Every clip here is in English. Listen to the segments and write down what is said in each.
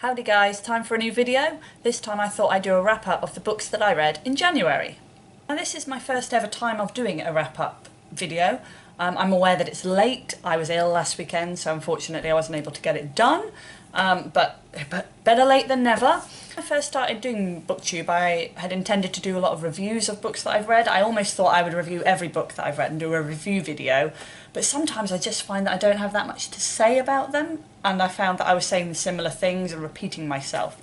Howdy guys, time for a new video. This time I thought I'd do a wrap up of the books that I read in January. Now this is my first ever time of doing a wrap up video. I'm aware that it's late. I was ill last weekend, so unfortunately I wasn't able to get it done. But better late than never. When I first started doing BookTube, I had intended to do a lot of reviews of books that I've read. I almost thought I would review every book that I've read and do a review video, but sometimes I just find that I don't have that much to say about them, and I found that I was saying similar things and repeating myself.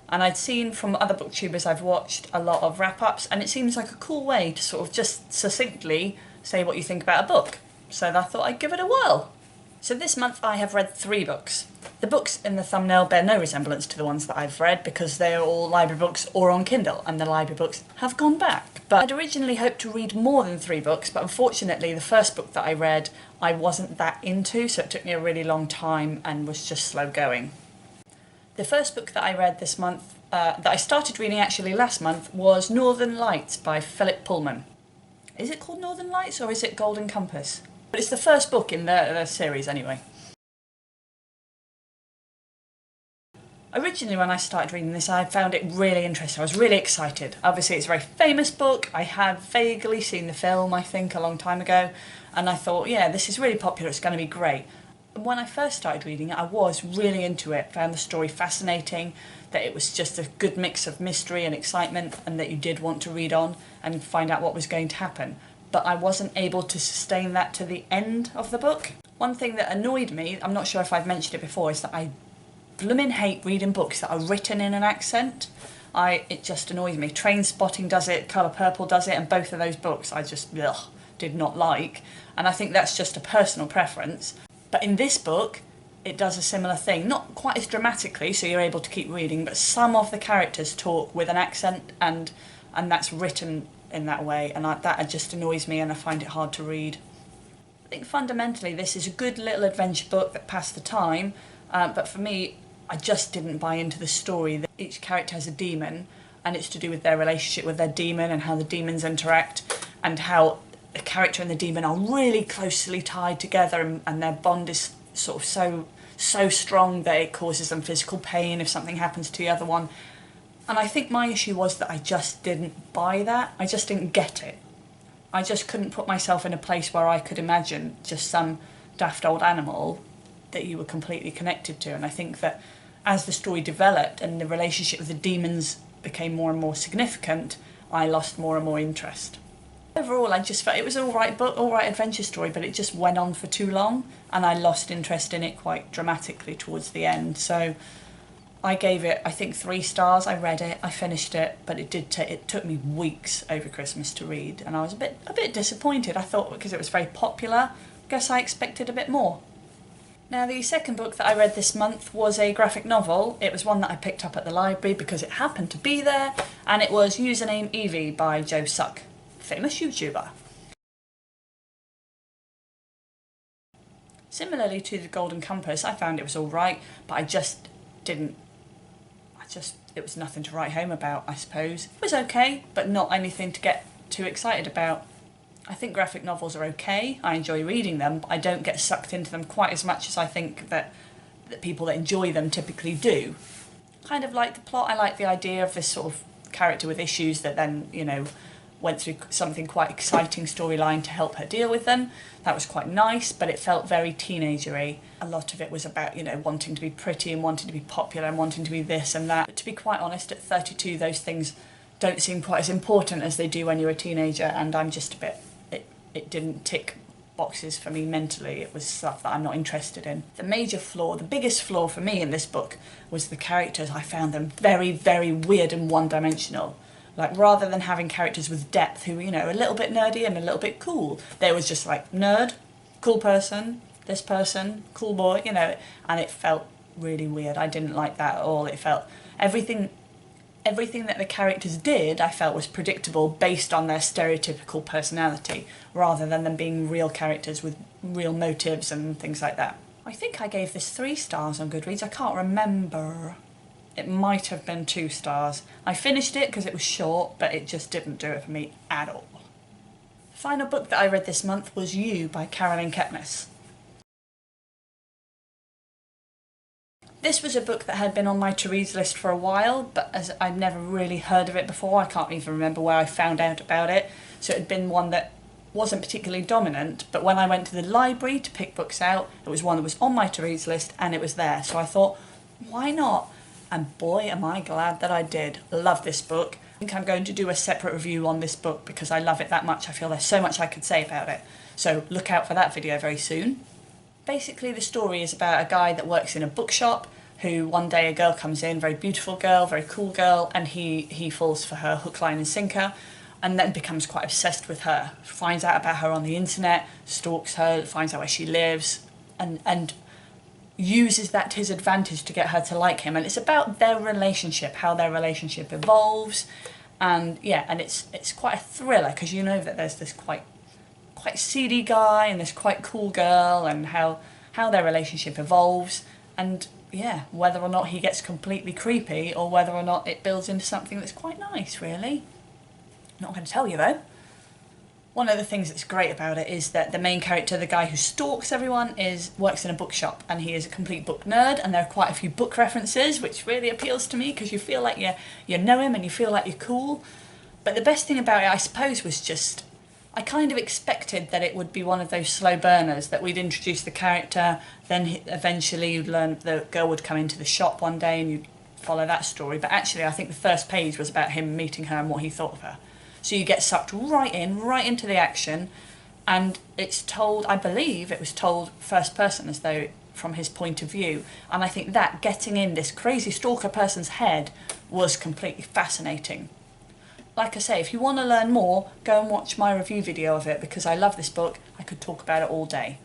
And I'd seen from other booktubers I've watched a lot of wrap-ups, and it seems like a cool way to sort of just succinctly say what you think about a book. So I thought I'd give it a whirl. So this month I have read 3 books. The books in the thumbnail bear no resemblance to the ones that I've read because they are all library books or on Kindle, and the library books have gone back. But I'd originally hoped to read more than 3 books, but unfortunately the first book that I read I wasn't that into, so it took me a really long time and was just slow going. The first book that I read this month, that I started reading actually last month, was Northern Lights by Philip Pullman. Is it called Northern Lights or is it Golden Compass? But it's the first book in the series anyway. Originally when I started reading this I found it really interesting. I was really excited. Obviously it's a very famous book. I had vaguely seen the film, I think, a long time ago, and I thought, yeah, this is really popular, it's going to be great. And when I first started reading it I was really into it, found the story fascinating, that it was just a good mix of mystery and excitement, and that you did want to read on and find out what was going to happen. But I wasn't able to sustain that to the end of the book. One thing that annoyed me, I'm not sure if I've mentioned it before, is that I blooming hate reading books that are written in an accent. It just annoys me. Trainspotting does it, Colour Purple does it, and both of those books I just did not like. And I think that's just a personal preference. But in this book, it does a similar thing. Not quite as dramatically, so you're able to keep reading, but some of the characters talk with an accent, and that's written in that way, and that just annoys me and I find it hard to read. I think fundamentally this is a good little adventure book that passed the time, but for me, I just didn't buy into the story that each character has a demon, and it's to do with their relationship with their demon and how the demons interact, and how the character and the demon are really closely tied together, and their bond is sort of so strong that it causes them physical pain if something happens to the other one. And I think my issue was that I just didn't buy that. I just didn't get it. I just couldn't put myself in a place where I could imagine just some daft old animal that you were completely connected to. And I think that as the story developed and the relationship with the demons became more and more significant, I lost more and more interest. Overall, I just felt it was an alright book, alright adventure story, but it just went on for too long and I lost interest in it quite dramatically towards the end. So I gave it, I think, 3 stars. I read it, I finished it, but it took me weeks over Christmas to read, and I was a bit disappointed. I thought because it was very popular, I guess I expected a bit more. Now the second book that I read this month was a graphic novel. It was one that I picked up at the library because it happened to be there, and it was Username Evie by Sugg, famous YouTuber. Similarly to the Golden Compass, I found it was alright, but it was nothing to write home about, I suppose. It was okay, but not anything to get too excited about. I think graphic novels are okay, I enjoy reading them, but I don't get sucked into them quite as much as I think that people that enjoy them typically do. Kind of like the plot, I like the idea of this sort of character with issues that then, you know, went through something quite exciting storyline to help her deal with them. That was quite nice, but it felt very teenagery. A lot of it was about, you know, wanting to be pretty and wanting to be popular and wanting to be this and that. But to be quite honest, at 32 those things don't seem quite as important as they do when you're a teenager, and I'm just a bit, it didn't tick boxes for me mentally. It was stuff that I'm not interested in. The major flaw, the biggest flaw for me in this book was the characters. I found them very, very weird and one-dimensional. Like, rather than having characters with depth who were, you know, a little bit nerdy and a little bit cool, they was just like, nerd, cool person, this person, cool boy, you know, and it felt really weird. I didn't like that at all. It felt, everything that the characters did, I felt was predictable based on their stereotypical personality, rather than them being real characters with real motives and things like that. I think I gave this 3 stars on Goodreads, I can't remember. It might have been 2 stars. I finished it because it was short, but it just didn't do it for me at all. The final book that I read this month was You by Kepnes. This was a book that had been on my to-read list for a while, but as I'd never really heard of it before, I can't even remember where I found out about it. So it had been one that wasn't particularly dominant, but when I went to the library to pick books out, it was one that was on my to-read list and it was there. So I thought, why not? And boy, am I glad that I did. Love this book. I think I'm going to do a separate review on this book because I love it that much. I feel there's so much I could say about it. So look out for that video very soon. Basically, the story is about a guy that works in a bookshop who one day a girl comes in, very beautiful girl, very cool girl, and he falls for her hook, line and sinker, and then becomes quite obsessed with her. Finds out about her on the internet, stalks her, finds out where she lives, and uses that to his advantage to get her to like him. And it's about their relationship, how their relationship evolves, and yeah, and it's quite a thriller because you know that there's this quite seedy guy and this quite cool girl, and how their relationship evolves, and yeah, whether or not he gets completely creepy or whether or not it builds into something that's quite nice, really. Not going to tell you though. One of the things that's great about it is that the main character, the guy who stalks everyone, works in a bookshop, and he is a complete book nerd, and there are quite a few book references, which really appeals to me because you feel like you know him and you feel like you're cool. But the best thing about it, I suppose, was just I kind of expected that it would be one of those slow burners, that we'd introduce the character, then eventually you'd learn the girl would come into the shop one day and you'd follow that story. But actually I think the first page was about him meeting her and what he thought of her. So you get sucked right into the action, and it's told, I believe it was told first person, as though from his point of view. And I think that getting in this crazy stalker person's head was completely fascinating. Like I say, if you want to learn more, go and watch my review video of it because I love this book. I could talk about it all day.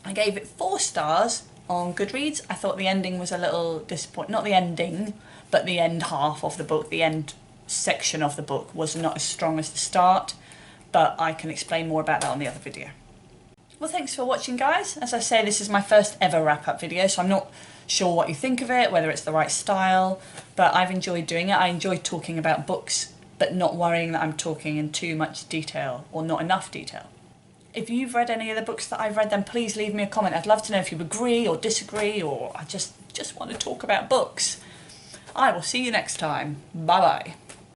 I gave it 4 stars on Goodreads. I thought the ending was a little disappointing. Not the ending, but the end half of the book, the end section of the book was not as strong as the start, but I can explain more about that on the other video. Well, thanks for watching, guys. As I say, this is my first ever wrap-up video, so I'm not sure what you think of it, whether it's the right style, but I've enjoyed doing it. I enjoy talking about books, but not worrying that I'm talking in too much detail or not enough detail. If you've read any of the books that I've read, then please leave me a comment. I'd love to know if you agree or disagree, or I just want to talk about books. I will see you next time. Bye bye.